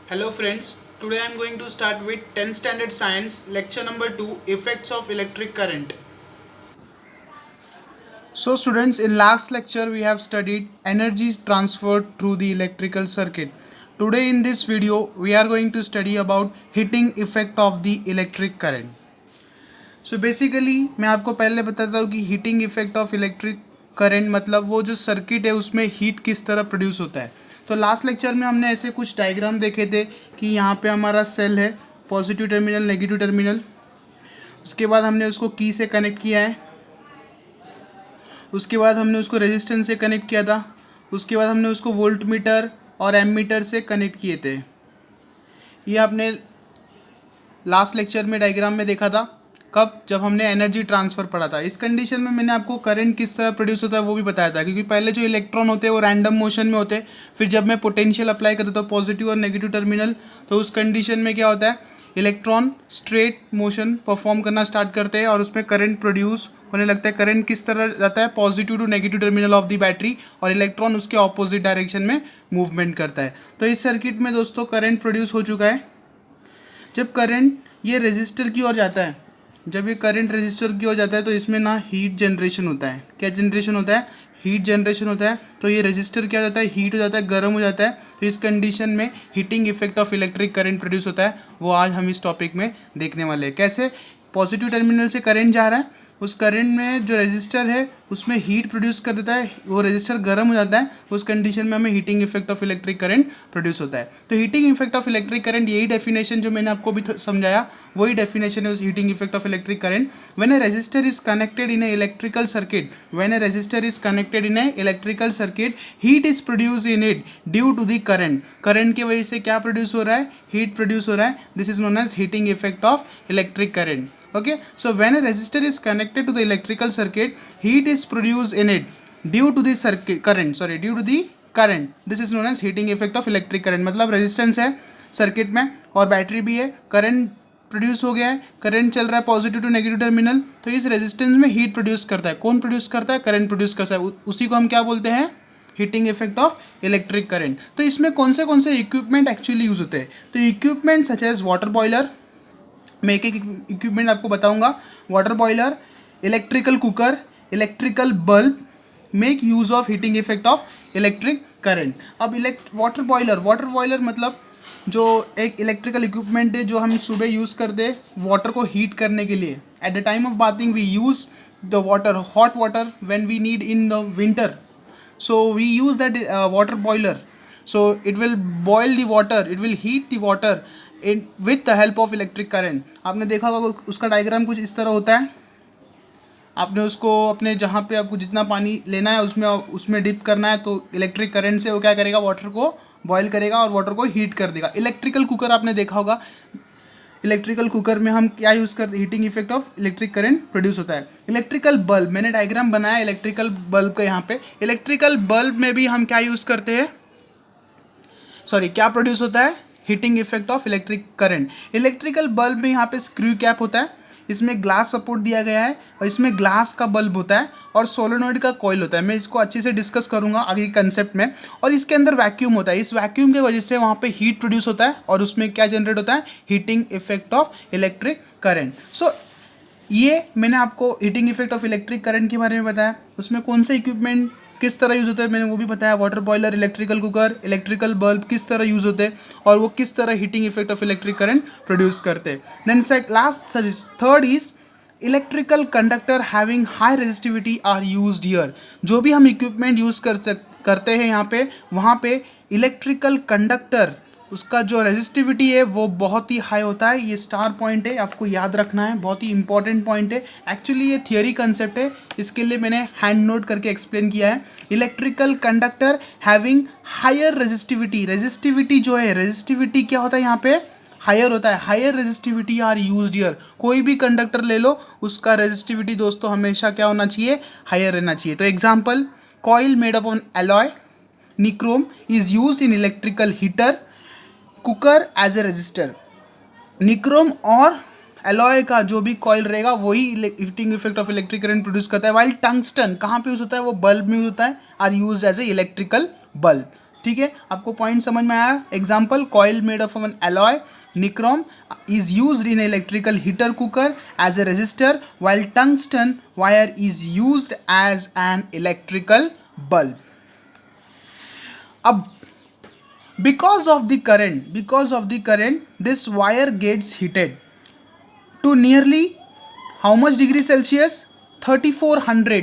Hello friends, today I am going to start with 10th standard science lecture number 2 effects of electric current. So students, in last lecture we have studied energy transferred through the electrical circuit. Today in this video we are going to study about heating effect of the electric current. So basically मैं आपको पहले बताता हूँ कि heating effect of electric current मतलब वो जो circuit है उसमें हीट किस तरह प्रोड्यूस होता है। तो लास्ट लेक्चर में हमने ऐसे कुछ डायग्राम देखे थे कि यहाँ पे हमारा सेल है, पॉजिटिव टर्मिनल नेगेटिव टर्मिनल, उसके बाद हमने उसको की से कनेक्ट किया है, उसके बाद हमने उसको रेजिस्टेंस से कनेक्ट किया था, उसके बाद हमने उसको वोल्ट मीटर और एमीटर से कनेक्ट किए थे। ये आपने लास्ट लेक्चर में डायग्राम में देखा था। कब? जब हमने एनर्जी ट्रांसफ़र पढ़ा था। इस कंडीशन में मैंने आपको करंट किस तरह प्रोड्यूस होता है वो भी बताया था, क्योंकि पहले जो इलेक्ट्रॉन होते हैं वो रैंडम मोशन में होते हैं। फिर जब मैं पोटेंशियल अप्लाई करता हूँ पॉजिटिव और नेगेटिव टर्मिनल, तो उस कंडीशन में क्या होता है, इलेक्ट्रॉन स्ट्रेट मोशन परफॉर्म करना स्टार्ट करते हैं और उसमें करंट प्रोड्यूस होने लगता है। करंट किस तरह रहता है, positive to negative terminal of the battery, और इलेक्ट्रॉन उसके ऑपोजिट डायरेक्शन में मूवमेंट करता है। तो इस सर्किट में दोस्तों करंट प्रोड्यूस हो चुका है। जब करंट ये रेजिस्टर की ओर जाता है, जब ये करंट रेजिस्टर की ओर जाता है तो इसमें ना हीट जनरेशन होता है। क्या जनरेशन होता है? हीट जनरेशन होता है। तो ये रेजिस्टर क्या हो जाता है, हीट हो जाता है, गर्म हो जाता है। तो इस कंडीशन में heating effect of electric current produce होता है। वो आज हम इस टॉपिक में देखने वाले हैं। कैसे? पॉजिटिव टर्मिनल से करंट जा रहा है, उस करंट में जो रेजिस्टर है उसमें हीट प्रोड्यूस कर देता है, वो रेजिस्टर गर्म हो जाता है। उस कंडीशन में हमें heating effect of electric current produce होता है। तो heating effect of electric current, यही डेफिनेशन जो मैंने आपको भी समझाया वही डेफिनेशन है उस heating effect of electric current. When a resistor is connected in a electrical circuit, when a resistor is connected in a electrical circuit, heat is produce in it due to the current. Current की वजह से क्या produce हो रहा है, heat produce हो रहा है। This is known as heating effect of electric current. Okay, so when a resistor is connected to the electrical circuit, heat is produced in it due to the due to the current. This is known as heating effect of electric current। मतलब resistance है circuit में और battery भी है, current produce हो गया है, current चल रहा है पॉजिटिव टू नेगेटिव टर्मिनल, तो इस रेजिस्टेंस में हीट प्रोड्यूस करता है। कौन प्रोड्यूस करता है? करंट प्रोड्यूस करता है। उसी को हम क्या बोलते हैं? Heating effect of electric current. तो इसमें कौन से इक्विपमेंट एक्चुअली यूज होते हैं? तो equipment such as water boiler, मैं एक इक्विपमेंट आपको बताऊंगा। Water boiler, electrical cooker, electrical bulb make use of heating effect of electric current. अब वाटर बॉयलर मतलब जो एक इलेक्ट्रिकल इक्विपमेंट है जो हम सुबह यूज़ करते हैं वाटर को हीट करने के लिए। At the time of bathing we use the water, hot water when we need in the winter, so we use that water boiler, so it will boil the water, it will heat the water in with the help of electric current। आपने देखा होगा उसका diagram कुछ इस तरह होता है। आपने उसको अपने जहाँ पे आपको जितना पानी लेना है उसमें डिप करना है, तो इलेक्ट्रिक करंट से वो क्या करेगा, वाटर को बॉयल करेगा और वाटर को हीट कर देगा। इलेक्ट्रिकल कुकर आपने देखा होगा, इलेक्ट्रिकल कुकर में हम क्या यूज़ करते हैं, heating effect of electric current produce होता है। इलेक्ट्रिकल बल्ब, मैंने डायग्राम बनाया इलेक्ट्रिकल बल्ब का। यहाँ पे इलेक्ट्रिकल बल्ब में भी हम क्या यूज़ करते हैं, क्या प्रोड्यूस होता है, heating effect of electric current. Electrical bulb में यहाँ पे स्क्रू कैप होता है, इसमें ग्लास सपोर्ट दिया गया है और इसमें ग्लास का बल्ब होता है और सोलेनॉइड का कॉइल होता है। मैं इसको अच्छे से डिस्कस करूंगा आगे कंसेप्ट में। और इसके अंदर वैक्यूम होता है, इस वैक्यूम की वजह से वहाँ पे हीट प्रोड्यूस होता है और उसमें क्या जनरेट होता है, heating effect of electric current. So ये मैंने आपको heating effect of electric current के बारे में बताया। उसमें कौन से इक्विपमेंट किस तरह यूज़ होता है मैंने वो भी बताया। Water boiler, electrical cooker, electrical bulb किस तरह यूज़ होते हैं और वो किस तरह heating effect of electric current produce करते हैं। Then third is electrical conductor having high resistivity are used here. जो भी हम इक्विपमेंट यूज़ करते हैं यहाँ पे, वहाँ पे इलेक्ट्रिकल कंडक्टर उसका जो रेजिस्टिविटी है वो बहुत ही हाई होता है। ये स्टार पॉइंट है, आपको याद रखना है, बहुत ही इंपॉर्टेंट पॉइंट है। एक्चुअली ये थियरी कंसेप्ट है, इसके लिए मैंने हैंड नोट करके एक्सप्लेन किया है। Electrical conductor having higher resistivity, resistivity जो है, रेजिस्टिविटी क्या होता है यहाँ पे, हायर होता है। Higher resistivity are used here. कोई भी कंडक्टर ले लो, उसका रेजिस्टिविटी दोस्तों हमेशा क्या होना चाहिए, हायर रहना चाहिए। तो example, coil made up on alloy nichrome is use in electrical heater, cooker as a resistor. Nichrome और एलॉय का जो भी कॉइल रहेगा वही heating effect of electric current produce करता है। वाइल टंगस्टन कहाँ पे यूज होता है, वो बल्ब में यूज होता है, are use as a electrical bulb. ठीक है, आपको पॉइंट समझ में आया। Example, coil made of an alloy nichrome is used in electrical heater cooker as a resistor, while tungsten wire is used as an electrical bulb. अब because of the current this wire gets heated to nearly how much degree Celsius? 3400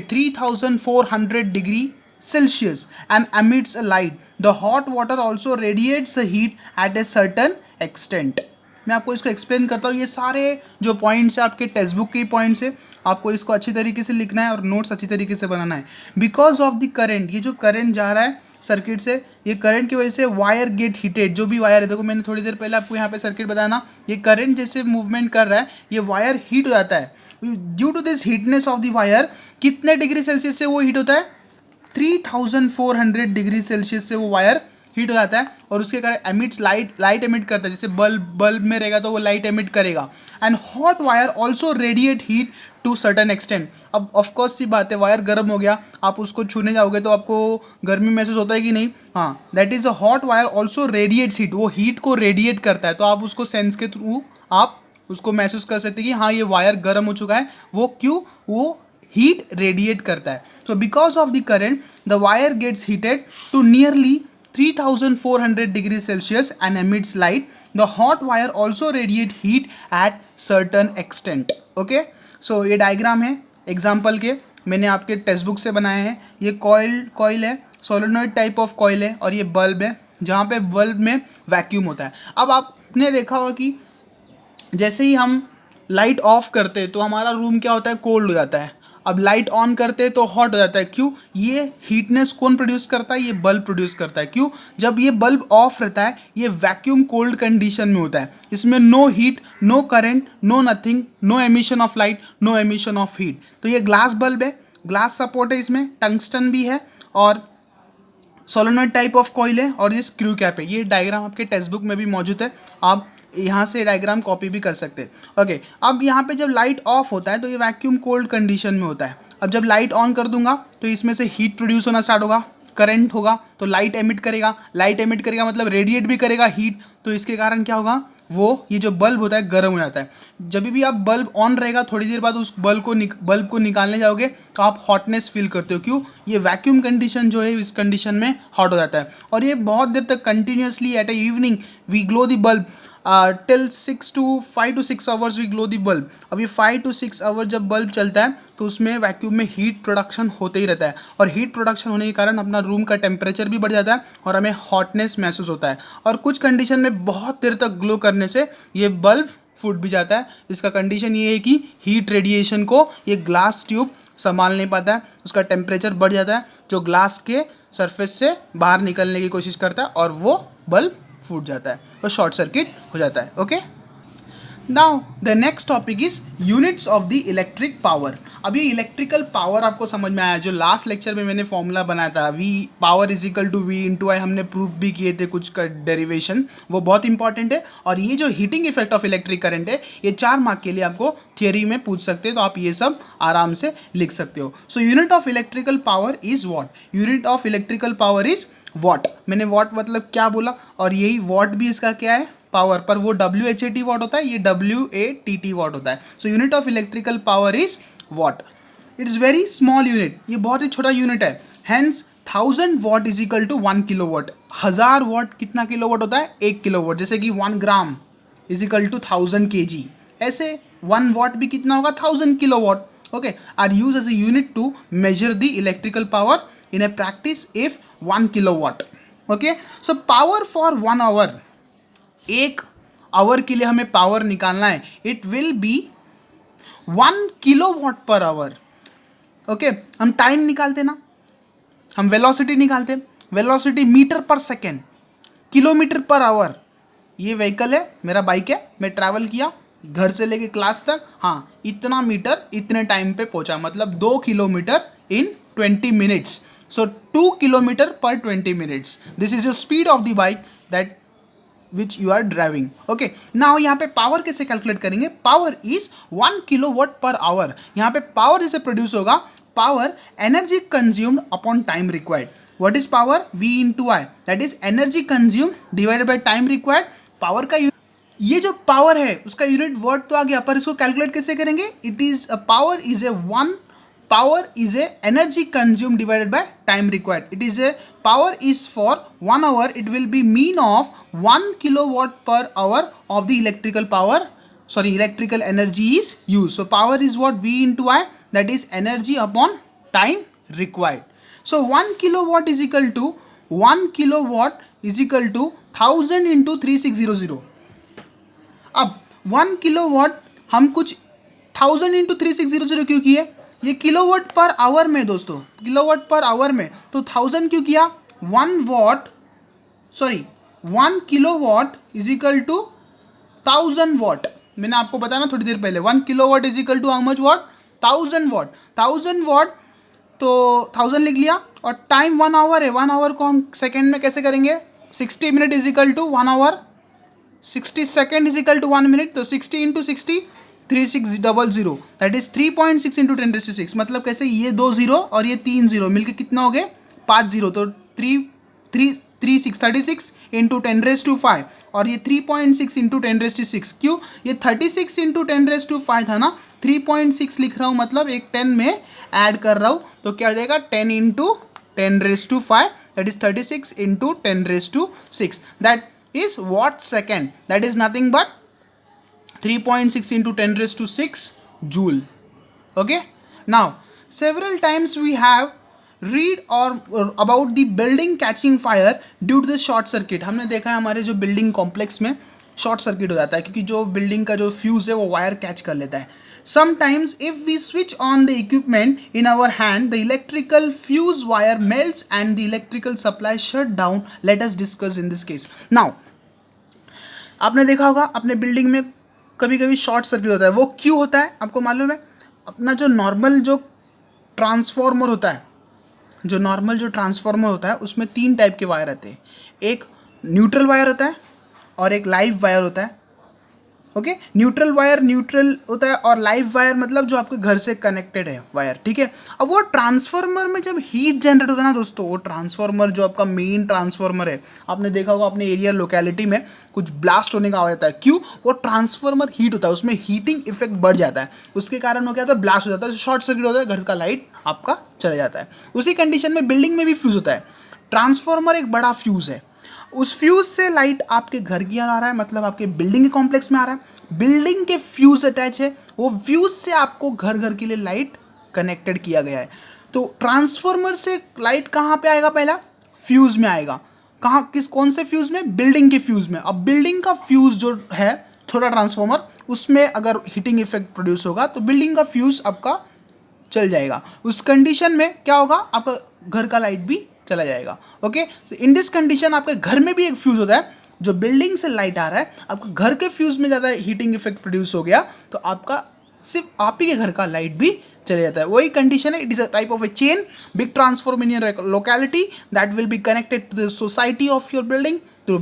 degree Celsius and emits a light. The hot water also radiates the heat at a certain extent. मैं आपको इसको explain करता हूँ। ये सारे जो points है आपके टेक्स्ट बुक के पॉइंट्स है, आपको इसको अच्छी तरीके से लिखना है और नोट्स अच्छी तरीके से बनाना है। बिकॉज ऑफ द करंट, ये जो करंट जा रहा है सर्किट से, ये करंट की वजह से वायर गेट हीटेड। जो भी वायर है, देखो मैंने थोड़ी देर पहले आपको यहाँ पे सर्किट बताया ना, ये करंट जैसे मूवमेंट कर रहा है, ये वायर हीट हो जाता है। Due to this heatness of the wire, कितने डिग्री सेल्सियस से वो हीट होता है? 3400 डिग्री सेल्सियस से वो वायर हीट हो जाता है और उसके कारण एमिट्स लाइट एमिट करता है। जैसे बल्ब में रहेगा तो वो लाइट एमिट करेगा। And hot wire also radiate heat to certain extent. अब ऑफकोर्स सी बात है, वायर गर्म हो गया, आप उसको छूने जाओगे तो आपको गर्मी महसूस होता है कि नहीं? हाँ, that is a hot wire also radiates heat, वो हीट को रेडिएट करता है। तो आप उसको सेंस के थ्रू आप उसको महसूस कर सकते हैं कि हाँ ये वायर गर्म हो चुका है। वो क्यों? वो हीट रेडिएट करता है। So because of the current the wire gets heated to nearly 3400 degree Celsius and emits light. The hot wire also radiate heat at certain extent. Okay? So ये डायग्राम है एग्जाम्पल के, मैंने आपके text book से बनाए हैं। ये coil है, सोलेनॉइड टाइप ऑफ कॉइल है, और ये बल्ब है जहाँ पे बल्ब में वैक्यूम होता है। अब आपने देखा होगा कि जैसे ही हम लाइट ऑफ करते हैं तो हमारा रूम क्या होता है? कोल्ड हो जाता है। अब लाइट ऑन करते हैं तो हॉट हो जाता है। क्यों? ये हीटनेस कौन प्रोड्यूस करता है? ये बल्ब प्रोड्यूस करता है। क्यों? जब ये बल्ब ऑफ रहता है, ये वैक्यूम कोल्ड कंडीशन में होता है। इसमें no heat, no current, no nothing, no emission of light, no emission of heat. तो ये ग्लास बल्ब है, ग्लास सपोर्ट है, इसमें टंगस्टन भी है और सोलेनॉइड टाइप ऑफ कॉइल है और ये स्क्रू कैप है। ये डायग्राम आपके टेक्स्ट बुक में भी मौजूद है, आप यहाँ से डायग्राम कॉपी भी कर सकते हैं। ओके, अब यहाँ पे जब लाइट ऑफ होता है तो ये वैक्यूम कोल्ड कंडीशन में होता है। अब जब लाइट ऑन कर दूंगा तो इसमें से हीट प्रोड्यूस होना स्टार्ट होगा, करंट होगा तो लाइट एमिट करेगा। लाइट एमिट करेगा मतलब रेडिएट भी करेगा हीट। तो इसके कारण क्या होगा? वो ये जो बल्ब होता है गर्म हो जाता है। जब भी आप बल्ब ऑन रहेगा, थोड़ी देर बाद उस बल्ब को निकालने जाओगे तो आप हॉटनेस फील करते हो। क्यों? ये वैक्यूम कंडीशन जो है इस कंडीशन में हॉट हो जाता है और ये बहुत देर तक continuously at a evening we glow the bulb till 5 to 6 hours we glow the bulb. अब ये 5 to 6 आवर जब बल्ब चलता है तो उसमें वैक्यूम में हीट प्रोडक्शन होते ही रहता है और हीट प्रोडक्शन होने के कारण अपना रूम का टेम्परेचर भी बढ़ जाता है और हमें हॉटनेस महसूस होता है। और कुछ कंडीशन में बहुत देर तक ग्लो करने से ये बल्ब फूट भी जाता है। इसका कंडीशन ये है कि हीट रेडिएशन को ये ग्लास ट्यूब संभाल नहीं पाता है, उसका टेम्परेचर बढ़ जाता है जो ग्लास के सरफेस से बाहर निकलने की कोशिश करता है और वो बल्ब फूट जाता है और शॉर्ट सर्किट हो जाता है। Okay, now the next topic is units of the electric power. अब ये इलेक्ट्रिकल पावर आपको समझ में आया? जो लास्ट लेक्चर में मैंने फॉर्मूला बनाया था, V power is equal to V into I, हमने प्रूफ भी किए थे कुछ का डेरिवेशन, वो बहुत इंपॉर्टेंट है। और ये जो heating effect of electric current है, ये 4 मार्क के लिए आपको थियरी में पूछ सकते हैं, तो आप ये सब आराम से लिख सकते हो। सो unit of electrical power is what? Unit of electrical power is what. मैंने वॉट मतलब क्या बोला, और यही वॉट भी इसका क्या है? पावर। पर वो WHAT वॉट होता है, ये WATT वॉट होता है। So unit of electrical power is watt. It is very small unit, ये बहुत ही छोटा यूनिट है। Hence 1000 watt is equal to 1 kilo watt. 1000 वॉट कितना किलो वॉट होता है? 1 किलो वॉट। जैसे कि 1 gram is equal to 1000 kg, ऐसे 1 वॉट भी कितना होगा? 1000 kilo watt. Okay, are use as a unit to measure the electrical power in a practice if 1 kilowatt. Okay, so power for 1 hour, 1 our के लिए हमें power निकालना है, it will be 1 kilowatt पर आवर। ओके, हम time निकालते ना, हम वेलोसिटी निकालते, वेलोसिटी मीटर पर सेकेंड, किलोमीटर पर आवर। ये व्हीकल है, मेरा बाइक है, मैं ट्रैवल किया घर से लेके क्लास तक, हाँ इतना मीटर इतने टाइम पे पहुंचा, मतलब 2 kilometre in 20 minutes. So 2 kilometer per 20 minutes. This is the speed of the bike that which you are driving. Okay. Now यहाँ पे पावर कैसे कैलकुलेट करेंगे? पावर इज 1 किलोवाट पर आवर। यहाँ पे पावर जैसे प्रोड्यूस होगा, power energy consumed upon time required, what is power? V into I, that is energy consume divided by time required. Power का ये जो पावर है उसका यूनिट वर्ड तो आ गया, पर इसको कैलकुलेट कैसे करेंगे? It is a power is a one, power is a energy consumed divided by time required. It is a power is for 1 hour, it will be mean of 1 kilowatt per hour of the electrical power, sorry, electrical energy is used. So power is what? V into I, that is energy upon time required. So 1 kilowatt is equal to 1 kilowatt is equal to 1000 into 3600. अब 1 kilowatt हम कुछ 1000 into 3600 क्यों किए? ये kilowatt पर our में दोस्तों, kilowatt पर आवर में, तो 1000 क्यों किया? 1 kilowatt is equal to 1000 watt. मैंने आपको बताया ना थोड़ी देर पहले, 1 kilowatt is equal to how much watt? 1000 watt. 1000 watt तो 1000 लिख लिया, और टाइम 1 आवर है, 1 आवर को हम सेकेंड में कैसे करेंगे? 60 minute is equal to 1 hour, 60 second is equal to 1 minute, तो 60 इंटू 60 3600, दैट इज 3.6 इंटू 10⁶। मतलब कैसे? ये 2 जीरो और ये 3 जीरो मिलके कितना हो गए? 5 जीरो, तो 36 इंटू 10⁵, और ये 3.6 इंटू 10⁶। क्यों? ये 36 इंटू 10⁵ था ना, 3.6 लिख रहा हूँ, मतलब एक 10 में ऐड कर रहा हूँ, तो क्या हो जाएगा? 10 into 10⁵, that is 36 into 10⁶, that is watt second, that is nothing but 3.6 into 10⁶ joule. Okay, now several times we have read or about the building catching fire due to the short circuit. हमने देखा है हमारे जो building complex में short circuit हो जाता है, क्योंकि जो बिल्डिंग का जो फ्यूज़ है वो वायर कैच कर लेता है. Sometimes if we switch on the equipment in our hand, the electrical fuse wire melts and the electrical supply shut down. Let us discuss in this case. Now, आपने देखा होगा अपने building में कभी कभी शॉर्ट सर्किट होता है. वो क्यों होता है आपको मालूम है? अपना जो नॉर्मल जो ट्रांसफार्मर होता है उसमें 3 टाइप के वायर रहते हैं. एक न्यूट्रल वायर होता है और एक लाइव वायर होता है. ओके, न्यूट्रल वायर न्यूट्रल होता है और लाइव वायर मतलब जो आपके घर से कनेक्टेड है वायर. ठीक है, अब वो ट्रांसफार्मर में जब हीट जनरेट होता है ना दोस्तों, वो ट्रांसफार्मर जो आपका मेन ट्रांसफार्मर है, आपने देखा होगा अपने एरिया लोकेलिटी में कुछ ब्लास्ट होने का आवाज आता है. क्यों? वो ट्रांसफार्मर हीट होता है, उसमें हीटिंग इफेक्ट बढ़ जाता है, उसके कारण हो क्या होता है? ब्लास्ट हो जाता है, शॉर्ट सर्किट होता है, घर का लाइट आपका चला जाता है. उसी कंडीशन में बिल्डिंग में भी फ्यूज़ होता है. ट्रांसफार्मर एक बड़ा फ्यूज़ है, उस फ्यूज़ से लाइट आपके घर की आ रहा है, मतलब आपके बिल्डिंग के कॉम्प्लेक्स में आ रहा है. बिल्डिंग के फ्यूज़ अटैच है, वो फ्यूज़ से आपको घर घर के लिए लाइट कनेक्टेड किया गया है. तो ट्रांसफार्मर से लाइट कहाँ पे आएगा? पहला फ्यूज़ में आएगा. कहाँ, कौन से फ्यूज़ में? बिल्डिंग के फ्यूज़ में. अब बिल्डिंग का फ्यूज़ जो है छोटा ट्रांसफार्मर, उसमें अगर हीटिंग इफेक्ट प्रोड्यूस होगा तो बिल्डिंग का फ्यूज़ आपका चल जाएगा. उस कंडीशन में क्या होगा? आपका घर का लाइट भी चला जाएगा. ओके, इन दिस कंडीशन आपके घर में भी एक फ्यूज़ होता है, जो बिल्डिंग से लाइट आ रहा है, आपका घर के फ्यूज़ में ज़्यादा हीटिंग इफेक्ट प्रोड्यूस हो गया तो आपका सिर्फ आप ही के घर का लाइट भी चले जाता है. वही कंडीशन है. It is a type of a chain, big transformer in your locality that will be connected to the society of your building through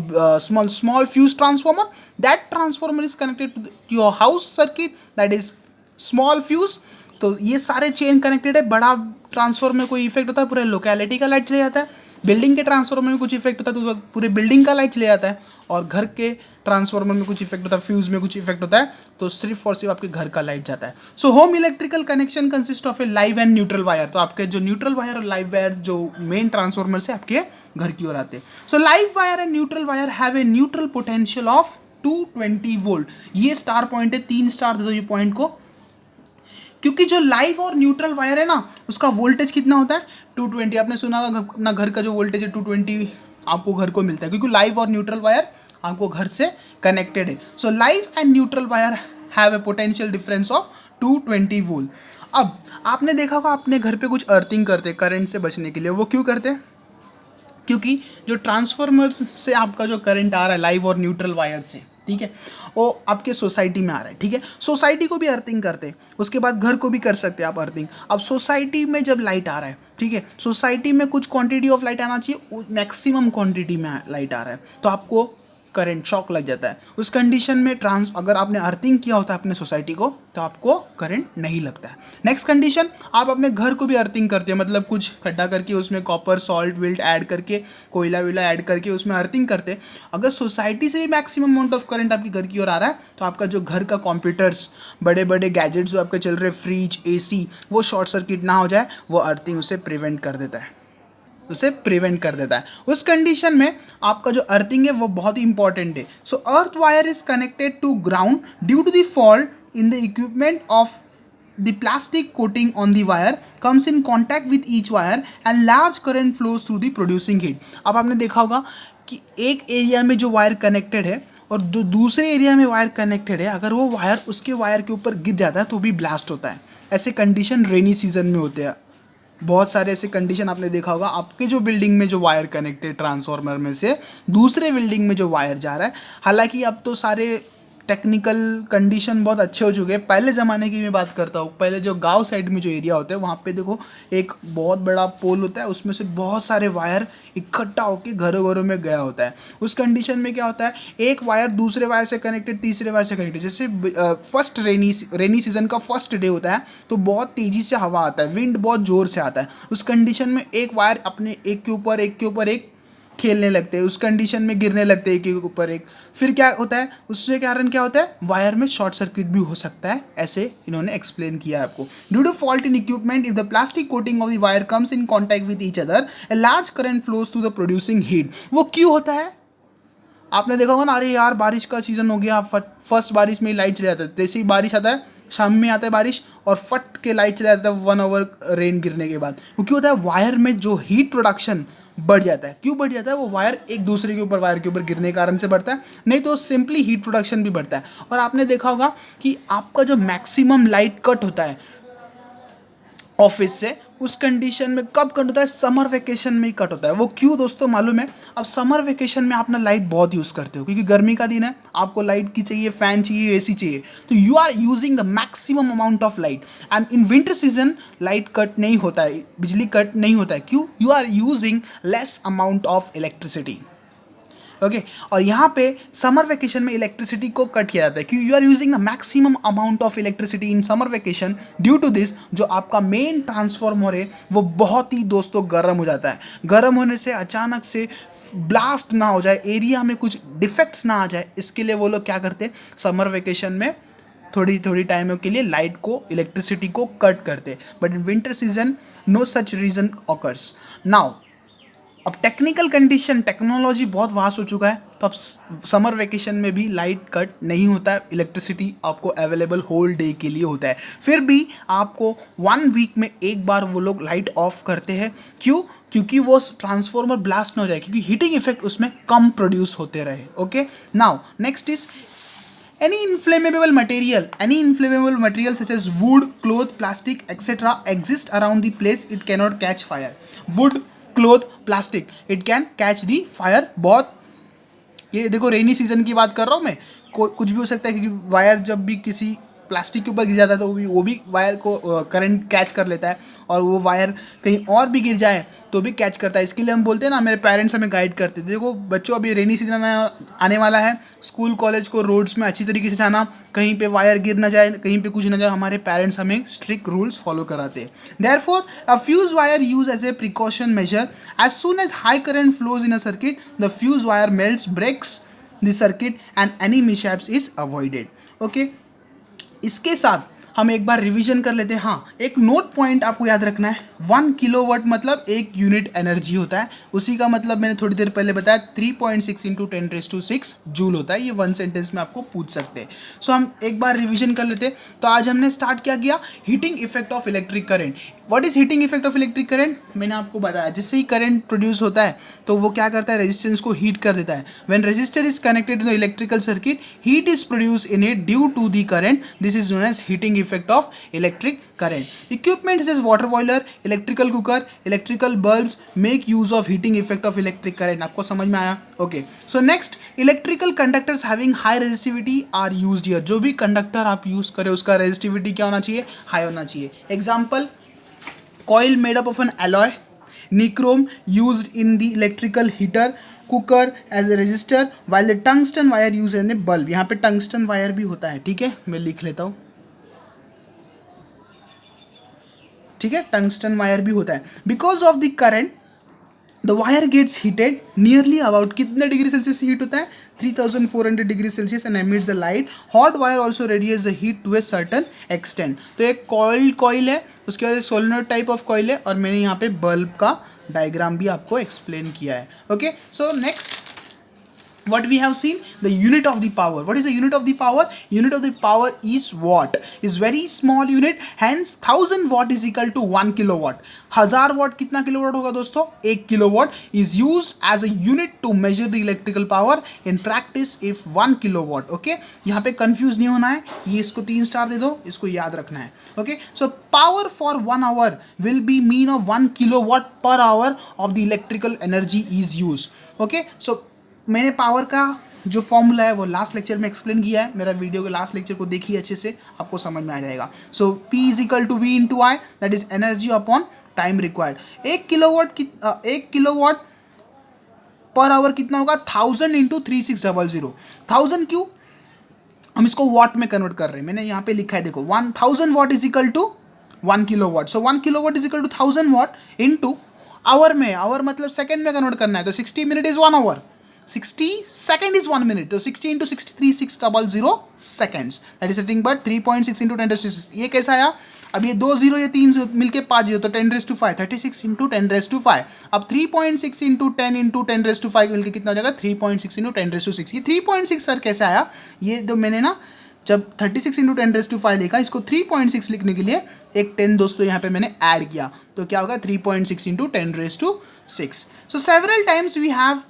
small fuse transformer. That transformer is connected to your house circuit, that is small fuse. तो ये सारे chain connected है. बड़ा transformer में कोई effect होता है पूरे लोकेलिटी का लाइट चले जाता है. बिल्डिंग के ट्रांसफॉर्मर में कुछ इफेक्ट होता है तो पूरे बिल्डिंग का लाइट चले जाता है. और घर के ट्रांसफॉर्मर में कुछ इफेक्ट होता है, फ्यूज़ में कुछ इफेक्ट होता है, तो सिर्फ और सिर्फ आपके घर का लाइट जाता है. So home electrical connection consist of A live and neutral wire. तो आपके जो न्यूट्रल वायर और लाइव वायर जो मेन ट्रांसफॉर्मर से आपके घर की ओर आते हैं. सो live wire and neutral wire have a neutral potential of 220 volt. ये स्टार पॉइंट है, 3 स्टार दे दो ये पॉइंट को, क्योंकि जो लाइव और न्यूट्रल वायर है ना उसका वोल्टेज कितना होता है? 220. आपने सुना होगा अपना घर का जो वोल्टेज है 220 आपको घर को मिलता है, क्योंकि लाइव और न्यूट्रल वायर आपको घर से कनेक्टेड है. सो live and neutral wire have a potential difference of 220 volt. अब आपने देखा होगा अपने घर पे कुछ अर्थिंग करते हैं करंट से बचने के लिए. वो क्यों करते हैं? क्योंकि जो ट्रांसफार्मर से आपका जो करंट आ रहा है लाइव और न्यूट्रल वायर से, ठीक है, वो आपके सोसाइटी में आ रहा है. ठीक है, सोसाइटी को भी अर्थिंग करते हैं, उसके बाद घर को भी कर सकते हैं आप अर्थिंग. अब सोसाइटी में जब लाइट आ रहा है, ठीक है, सोसाइटी में कुछ क्वांटिटी ऑफ लाइट आना चाहिए, मैक्सिमम क्वांटिटी में लाइट आ रहा है, तो आपको करंट शॉक लग जाता है। उस कंडीशन में अगर आपने अर्थिंग किया होता है अपने सोसाइटी को तो आपको करंट नहीं लगता है। नेक्स्ट कंडीशन, आप अपने घर को भी अर्थिंग करते हैं, मतलब कुछ खड्डा करके उसमें कॉपर सॉल्ट विल्ट ऐड करके कोयला विला ऐड करके उसमें अर्थिंग करते हैं। अगर सोसाइटी से भी मैक्सिमम अमाउंट ऑफ करंट आपके घर की ओर आ रहा है तो आपका जो घर का कंप्यूटर्स, बड़े बड़े गैजेट्स जो आपके चल रहे, फ्रिज, एसी, वो शॉर्ट सर्किट ना हो जाए, वो अर्थिंग उसे प्रिवेंट कर देता है, उस कंडीशन में आपका जो अर्थिंग है वो बहुत ही इंपॉर्टेंट है। So earth wire is connected to ground due to the fault in the equipment of the plastic coating on the wire comes in contact with each wire and large current flows through the producing heat। अब आपने देखा होगा कि एक area में जो wire connected है और जो दूसरे एरिया में वायर कनेक्टेड है, अगर वो वायर उसके वायर के ऊपर गिर जाता है तो भी ब्लास्ट होता है। ऐसे कंडीशन रेनी सीजन में होते हैं। बहुत सारे ऐसे कंडीशन आपने देखा होगा, आपके जो बिल्डिंग में जो वायर कनेक्टेड ट्रांसफार्मर में से दूसरे बिल्डिंग में जो वायर जा रहा है। हालांकि अब तो सारे टेक्निकल कंडीशन बहुत अच्छे हो चुके हैं। पहले ज़माने की मैं बात करता हूँ, पहले जो गांव साइड में जो एरिया होता है वहाँ पे देखो एक बहुत बड़ा पोल होता है, उसमें से बहुत सारे वायर इकट्ठा होकर घरों घरों में गया होता है। उस कंडीशन में क्या होता है, एक वायर दूसरे वायर से कनेक्टेड, तीसरे वायर से कनेक्टेड। जैसे फर्स्ट रेनी सीजन का फर्स्ट डे होता है तो बहुत तेज़ी से हवा आता है, विंड बहुत ज़ोर से आता है। उस कंडीशन में एक वायर अपने एक के ऊपर एक खेलने लगते हैं, उस कंडीशन में गिरने लगते हैं एक के ऊपर एक। फिर क्या होता है, उसके कारण क्या होता है, वायर में शॉर्ट सर्किट भी हो सकता है। ऐसे इन्होंने एक्सप्लेन किया है आपको। Due to fault in equipment, if the plastic coating of the wire comes in contact with each other, a large current flows through the producing heat. वो क्यों होता है, आपने देखा होगा ना, अरे यार बारिश का सीजन हो गया, फर्स्ट बारिश में लाइट चले जाता है। जैसे ही बारिश आता है, शाम में आता है बारिश और फट के लाइट चला जाता है 1 आवर रेन गिरने के बाद। वो क्यों होता है, वायर में जो हीट प्रोडक्शन बढ़ जाता है। क्यों बढ़ जाता है, वो वायर एक दूसरे के ऊपर वायर के ऊपर गिरने के कारण से बढ़ता है, नहीं तो सिंपली हीट प्रोडक्शन भी बढ़ता है। और आपने देखा होगा कि आपका जो मैक्सिमम लाइट कट होता है ऑफिस से, उस कंडीशन में कब कट होता है, समर वेकेशन में ही कट होता है। वो क्यों दोस्तों मालूम है, अब समर वेकेशन में आप ना लाइट बहुत यूज़ करते हो क्योंकि गर्मी का दिन है, आपको लाइट की चाहिए, फैन चाहिए, एसी चाहिए, तो you are using the maximum amount of light. And in winter season light cut नहीं होता है, बिजली कट नहीं होता है। क्यों, you are using less amount of electricity. Okay और यहाँ पे समर वेकेशन में इलेक्ट्रिसिटी को कट किया जाता है क्योंकि you are using the maximum amount of electricity in summer vacation. Due to this जो आपका मेन ट्रांसफॉर्मर है वो बहुत ही दोस्तों गर्म हो जाता है। गर्म होने से अचानक से ब्लास्ट ना हो जाए, एरिया में कुछ डिफेक्ट्स ना आ जाए, इसके लिए वो लोग क्या करते हैं, समर वेकेशन में थोड़ी थोड़ी टाइमों के लिए लाइट को, इलेक्ट्रिसिटी को कट करते। But in winter season no such reason occurs. Now अब टेक्निकल कंडीशन, टेक्नोलॉजी बहुत वास्ट हो चुका है, तो अब समर वेकेशन में भी लाइट कट नहीं होता है, इलेक्ट्रिसिटी आपको अवेलेबल होल डे के लिए होता है। फिर भी आपको 1 वीक में एक बार वो लोग लाइट ऑफ करते हैं। क्यों, क्योंकि वो ट्रांसफॉर्मर ब्लास्ट ना हो जाए, क्योंकि हीटिंग इफेक्ट उसमें कम प्रोड्यूस होते रहे। Okay now next is any inflammable material such as wood, cloth, plastic etc exist around the place, it cannot catch fire. wood, cloth, plastic, it can catch the fire। बहुत, ये देखो rainy season की बात कर रहा हूँ मैं, कुछ भी हो सकता है क्योंकि वायर जब भी किसी प्लास्टिक के ऊपर गिर जाता है तो वो भी वायर को करंट कैच कर लेता है, और वो वायर कहीं और भी गिर जाए तो भी कैच करता है। इसके लिए हम बोलते हैं ना, मेरे पेरेंट्स हमें गाइड करते थे, देखो बच्चों अभी रेनी सीजन आने वाला है, स्कूल कॉलेज को रोड्स में अच्छी तरीके से जाना, कहीं पे वायर गिर ना जाए, कहीं पे कुछ ना जाए, हमारे पेरेंट्स हमें स्ट्रिक्ट रूल्स फॉलो कराते हैं। Therefore a fuse wire use as a precaution measure. As soon as high current flows in a circuit the fuse wire melts, breaks the circuit and any mishaps is avoided. Okay, इसके साथ हम एक बार revision कर लेते हैं। हाँ, एक note point आपको याद रखना है, 1 किलोवाट मतलब 1 यूनिट एनर्जी होता है। उसी का मतलब मैंने थोड़ी देर पहले बताया 3.6 × 10⁶ जूल होता है। ये 1 सेंटेंस में आपको पूछ सकते हैं। सो हम एक बार रिवीजन कर लेते हैं। तो आज हमने स्टार्ट क्या किया, heating effect of electric current. What is heating effect of electric current, मैंने आपको बताया जिससे ही करंट प्रोड्यूस होता है तो वो क्या करता है, रेजिस्टेंस को हीट कर देता है। When resistor is connected to the electrical circuit, heat is produce in it due to the current. This is known as heating effect of electric current. Equipment is water boiler, electrical cooker, electrical bulbs make use of heating effect of electric current. आपको समझ में आया? Okay, so next, electrical conductors having high resistivity are used here. जो भी conductor आप use करें उसका resistivity क्या होना चाहिए, हाई होना चाहिए। Example, coil made up of an alloy, nichrome used in the electrical heater, cooker, as a resistor, while the tungsten wire use in a bulb. यहाँ पे टंगस्टन वायर भी होता है, ठीक है, मैं लिख लेता हूँ, ठीक है, टंगस्टन वायर भी होता है। Because of the current the wire gets heated nearly about कितने डिग्री सेल्सियस हीट होता है, 3400 degree Celsius, and emits the light. Hot wire also radiates the heat to a certain extent. तो एक coil है, उसके बाद सोलेनोइड टाइप ऑफ कॉइल है, और मैंने यहाँ पे बल्ब का डायग्राम भी आपको एक्सप्लेन किया है। Okay, so next what we have seen, the unit of the power. What is the unit of the power? Unit of the power is watt, is very small unit, hence 1000 watt is equal to 1 kilowatt. 1000 watt कितना kilowatt होगा दोस्तों, 1 kilowatt is used as a unit to measure the electrical power in practice if 1 kilowatt. Okay, यहाँ पे confuse नहीं होना है, ये इसको 3 स्टार दे दो, इसको याद रखना है। Okay, so power for 1 hour will be mean of 1 kilowatt per hour of the electrical energy is used. Okay, so मैंने पावर का जो फॉर्मूला है वो लास्ट लेक्चर में एक्सप्लेन किया है, मेरा वीडियो के लास्ट लेक्चर को देखिए अच्छे से, आपको समझ में आ जाएगा। So P is equal to V into I, that is energy upon time required. 1 kilowatt पर आवर कितना होगा, 1000 इंटू 3600। 1000 क्यों, हम इसको वॉट में कन्वर्ट कर रहे हैं, मैंने यहाँ पे लिखा है देखो, 1000 watt is equal to 1 kilowatt. So 1 kilowatt is equal to 1000 watt into hour में, आवर मतलब सेकेंड में कन्वर्ट करना है, तो 60 minute is 1 hour, 60 second is 1 minute, तो 60 into 63 600 seconds, that is nothing but 3.6 into 10⁻⁶। ये कैसा आया, अब ये 2 0 ये 3 मिलके 5 0, तो 10⁻⁵, 36 इंटू 10⁻⁵। अब 3.6 इंटू 10 इंटू 10⁻⁵ मिलके कितना हो जाएगा, 3.6 इंटू 10⁻⁶। ये 3.6 सर कैसे आया, ये जो मैंने ना जब 36 इंटू 10⁻⁵ लिखा, इसको 3.6 लिखने के लिए एक 10 दोस्तों यहाँ पे मैंने ऐड किया, तो क्या होगा 3.6 into 10⁻⁶। So several times we have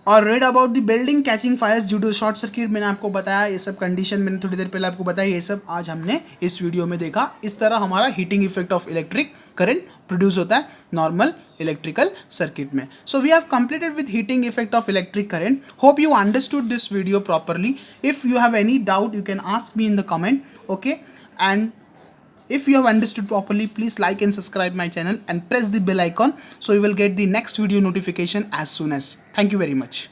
or read about the building catching fires due to short circuit. मैंने आपको बताया ये सब कंडीशन, मैंने थोड़ी देर पहले आपको बताया, ये सब आज हमने इस वीडियो में देखा। इस तरह हमारा heating effect of electric current produce होता है नॉर्मल इलेक्ट्रिकल सर्किट में। So we have completed with heating effect of electric current. Hope you understood this video properly. If you have any doubt you can ask me in the comment, okay, and if you have understood properly, please like and subscribe my channel and press the bell icon so you will get the next video notification as soon as. Thank you very much.